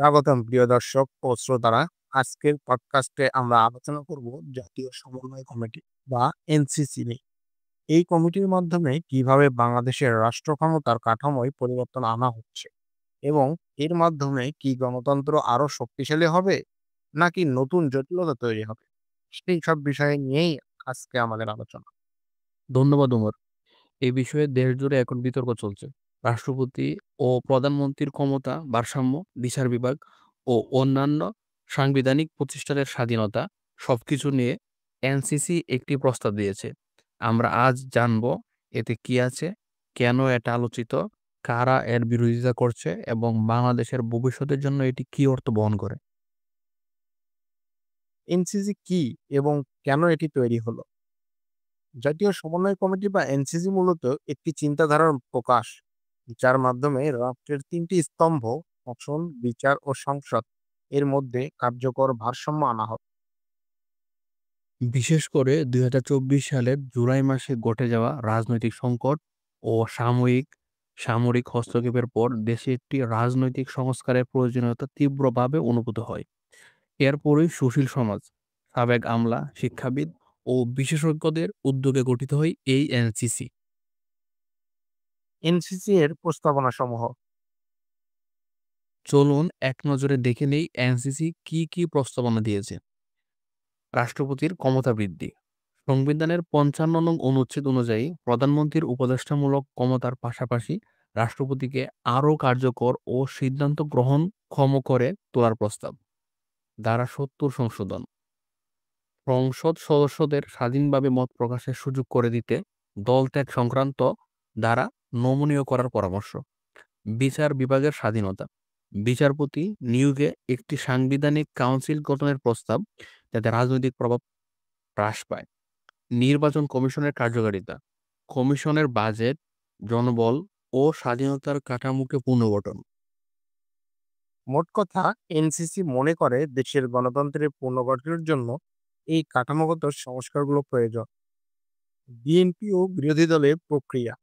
স্বাগতম প্রিয় দর্শক ও শ্রোতারা। আজকের পডকাস্টে আমরা আলোচনা করব জাতীয় সমন্বয় কমিটি বা এনসিসি নিয়ে। এই কমিটির মাধ্যমে কিভাবে বাংলাদেশের রাষ্ট্র ক্ষমতার কাঠামোয় পরিবর্তন আনা হচ্ছে এবং এর মাধ্যমে কি গণতন্ত্র আরো শক্তিশালী হবে নাকি নতুন জটিলতা তৈরি হবে, সেই সব বিষয় নিয়েই আজকে আমাদের আলোচনা। ধন্যবাদ ওমর। এই বিষয়ে দেশজুড়ে এখন বিতর্ক চলছে। রাষ্ট্রপতি ও প্রধানমন্ত্রীর ক্ষমতা ভারসাম্য, বিচার বিভাগ ও অন্যান্য সাংবিধানিক প্রতিষ্ঠানের স্বাধীনতা সবকিছু নিয়ে এনসিসি একটি প্রস্তাব দিয়েছে। আমরা আজ জানব এতে কি আছে, কেন এটা আলোচিত, কারা এর বিরোধিতা করছে এবং বাংলাদেশের ভবিষ্যতের জন্য এটি কি অর্থ বহন করে। এনসিসি কি এবং কেন এটি তৈরি হলো? জাতীয় সমন্বয় কমিটি বা এনসিসি মূলত একটি চিন্তাধারার প্রকাশ, যার মাধ্যমে রাষ্ট্রের তিনটি স্তম্ভ শাসন, বিচার ও সংসদ এর মধ্যে কার্যকর ভারসাম্য আনা হবে। বিশেষ করে ২০২৪ সালের জুলাই মাসে ঘটে যাওয়া রাজনৈতিক সংকট ও সামরিক হস্তক্ষেপের পর দেশে একটি রাজনৈতিক সংস্কারের প্রয়োজনীয়তা তীব্রভাবে অনুভূত হয়। এরপরই সুশীল সমাজ, সাবেক আমলা, শিক্ষাবিদ ও বিশেষজ্ঞদের উদ্যোগে গঠিত হয় এই এনসিসি। এনসিসি এর প্রস্তাবনা সমূহ। চলুন এক নজরে দেখে নেই এনসিসি কি কি প্রস্তাবনা দিয়েছে। রাষ্ট্রপতির ক্ষমতা বৃদ্ধি। সংবিধানের ৫৫ নং অনুচ্ছেদ অনুযায়ী প্রধানমন্ত্রীর উপদেষ্টামূলক ক্ষমতার পাশাপাশি রাষ্ট্রপতিকে আরও কার্যকর ও সিদ্ধান্ত গ্রহণক্ষম করে তোলার প্রস্তাব। ধারা ৭০ সংশোধন। সংসদ সদস্যদের স্বাধীনভাবে মত প্রকাশের সুযোগ করে দিতে দল ত্যাগ সংক্রান্ত ধারা নমনীয় করার পরামর্শ। বিচার বিভাগের স্বাধীনতা। বিচারপতি নিয়োগে একটি সাংবিধানিক কাউন্সিল গঠনের প্রস্তাব, যাতে রাজনৈতিক প্রভাব হ্রাস পায়। নির্বাচন কমিশনের কার্যকারিতা। কমিশনের বাজেট, জনবল ও স্বাধীনতার কাঠামোকে পুনর্গঠন। মোট কথা, এনসিসি মনে করে দেশের গণতন্ত্রের পুনর্গঠনের জন্য এই কাঠামোগত সংস্কারগুলো প্রয়োজন। বিএনপি ও বিরোধী দলের প্রক্রিয়া।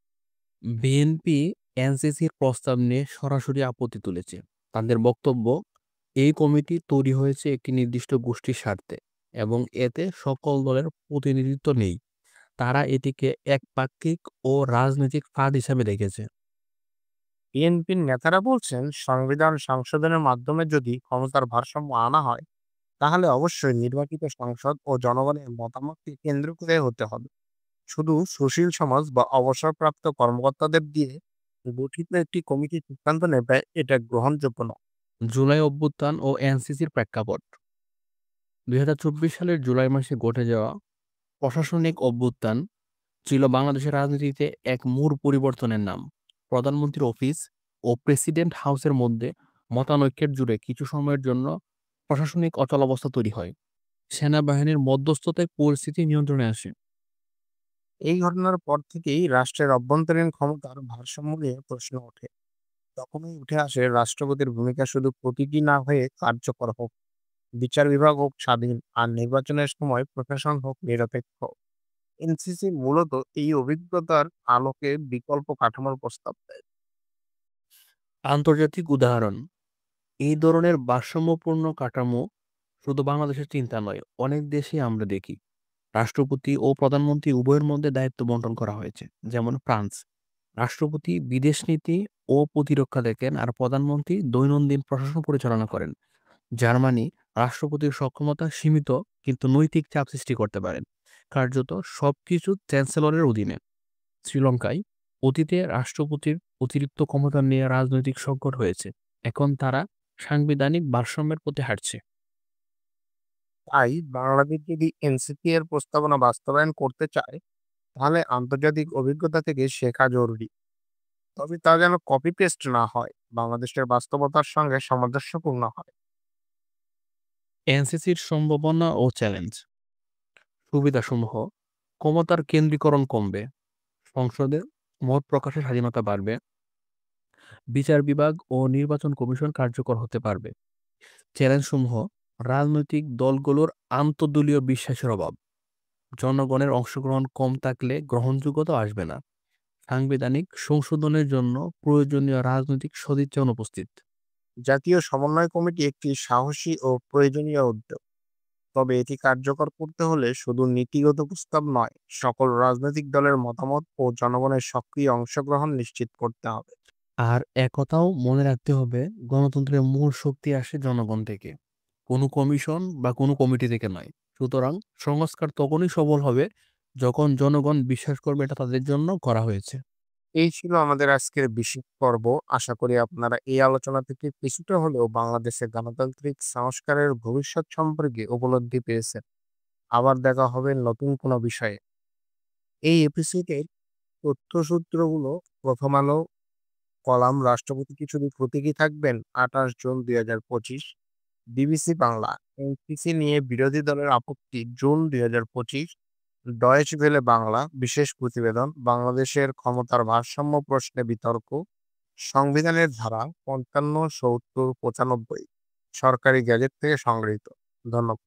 বিএনপি এনসিসির প্রস্তাব নিয়ে সরাসরি আপত্তি তুলেছে। তাদের বক্তব্য, এই কমিটি তৈরি হয়েছে একটি নির্দিষ্ট গোষ্ঠীর স্বার্থে এবং এতে সকল দলের প্রতিনিধিত্ব নেই। তারা এটিকে একপাক্ষিক ও রাজনৈতিক ফাঁদ হিসাবে দেখেছে। বিএনপির নেতারা বলছেন, সংবিধান সংশোধনের মাধ্যমে যদি ক্ষমতার ভারসাম্য আনা হয়, তাহলে অবশ্যই নির্বাচিত সংসদ ও জনগণের মতামতকে কেন্দ্র করে হতে হবে। শুধু সুশীল সমাজ বা অবসরপ্রাপ্ত কর্মকর্তাদের দিয়ে গঠিত একটি কমিটি সিদ্ধান্ত নেবে, এটা গ্রহণযোগ্য নয়। জুলাই অভ্যুত্থান ও এনসিসির প্রেক্ষাপট। ২০২৪ সালের জুলাই মাসে ঘটে যাওয়া প্রশাসনিক অভ্যুত্থান ছিল বাংলাদেশের রাজনীতিতে এক মূল পরিবর্তনের নাম। প্রধানমন্ত্রীর অফিস ও প্রেসিডেন্ট হাউসের মধ্যে মতানৈক্যের জুড়ে কিছু সময়ের জন্য প্রশাসনিক অচলাবস্থা তৈরি হয়। সেনাবাহিনীর মধ্যস্থতায় পরিস্থিতি নিয়ন্ত্রণে আসে। এই ঘটনার পর থেকেই রাষ্ট্রের অভ্যন্তরীণ ক্ষমতার ভারসাম্য নিয়ে প্রশ্ন ওঠে। তখনই উঠে আসে রাষ্ট্রপতির ভূমিকা শুধু প্রতীকী না হয়ে কার্যকর হোক, বিচার বিভাগ হোক স্বাধীন, আর নির্বাচনের সময় প্রশাসন হোক নিরপেক্ষ। এনসিসি মূলত এই অভিজ্ঞতার আলোকে বিকল্প কাঠামোর প্রস্তাব দেয়। আন্তর্জাতিক উদাহরণ। এই ধরনের ভারসাম্যপূর্ণ কাঠামো শুধু বাংলাদেশের চিন্তা নয়, অনেক দেশে আমরা দেখি। রাষ্ট্রপতি ও প্রধানমন্ত্রী উভয়ের মধ্যে দায়িত্ব বন্টন করা হয়েছে। যেমন ফ্রান্স, রাষ্ট্রপতি বিদেশ নীতি ও প্রতিরক্ষা দেখেন আর প্রধানমন্ত্রী দৈনন্দিন প্রশাসন পরিচালনা করেন। জার্মানি, রাষ্ট্রপতির সক্ষমতা সীমিত কিন্তু নৈতিক চাপ সৃষ্টি করতে পারেন। কার্যত সবকিছু চ্যান্সেলরের অধীনে। শ্রীলঙ্কায় অতীতে রাষ্ট্রপতির অতিরিক্ত ক্ষমতা নিয়ে রাজনৈতিক সংকট হয়েছে। এখন তারা সাংবিধানিক ভারসাম্যের পথে হাঁটছে। তাই বাংলাদেশ যদি এনসিপি এর প্রস্তাবনা বাস্তবায়ন করতে চায়, তাহলে আন্তর্জাতিক অভিজ্ঞতা থেকে শেখা জরুরি। তবে তা যেন কপি পেস্ট না হয়, বাংলাদেশের বাস্তবতার সঙ্গে সামঞ্জস্যপূর্ণ হয়। এনসিসির সম্ভাবনা ও চ্যালেঞ্জ। সুবিধাসমূহ: ক্ষমতার কেন্দ্রীকরণ কমবে, সংসদে মত প্রকাশের স্বাধীনতা বাড়বে, বিচার বিভাগ ও নির্বাচন কমিশন কার্যকর হতে পারবে। চ্যালেঞ্জসমূহ: রাজনৈতিক দলগুলোর আন্তঃদলীয় বিশ্বাসের অভাব, জনগণের অংশগ্রহণ কম থাকলে গ্রহণযোগ্যতা আসবে না, সাংবিধানিক সংশোধনের জন্য প্রয়োজনীয় রাজনৈতিক সদিচ্ছা অনুপস্থিত। জাতীয় সমন্বয় কমিটি একটি সাহসী ও প্রয়োজনীয় উদ্যোগ, তবে এটি কার্যকর করতে হলে শুধু নীতিগত প্রস্তাব নয়, সকল রাজনৈতিক দলের মতামত ও জনগণের সক্রিয় অংশগ্রহণ নিশ্চিত করতে হবে। আর একথাও মনে রাখতে হবে, গণতন্ত্রের মূল শক্তি আসে জনগণ থেকে, কোনো কমিশন বা কোনো কমিটি থেকে নয়। সুতরাং সংস্কার তখনই সফল হবে যখন জনগণ বিশ্বাস করবে এটা তাদের জন্য করা হয়েছে। এই ছিল আমাদের আজকের বিশেষ পর্ব। আশা করি আপনারা এই আলোচনা থেকে কিছুটা হলেও বাংলাদেশের গণতান্ত্রিক সংস্কারের ভবিষ্যৎ সম্পর্কে উপলব্ধি পেয়েছেন। আবার দেখা হবে নতুন কোনো বিষয়ে। এই এপিসোডের তথ্যসূত্রগুলো: প্রথম আলো কলাম, রাষ্ট্রপতি কি শুধু প্রতীকী থাকবেন? 28 জুন 2025। বিবিসি বাংলা, এনসিসি নিয়ে বিরোধী দলের আপত্তি, জুন 2025। ডয়েচ ভেলে বাংলা, বিশেষ প্রতিবেদন, বাংলাদেশের ক্ষমতার ভারসাম্য প্রশ্নে বিতর্ক, সংবিধানের ধারা 55, 70, 95, সরকারি গ্যাজেট থেকে সংগৃহীত। ধন্যবাদ।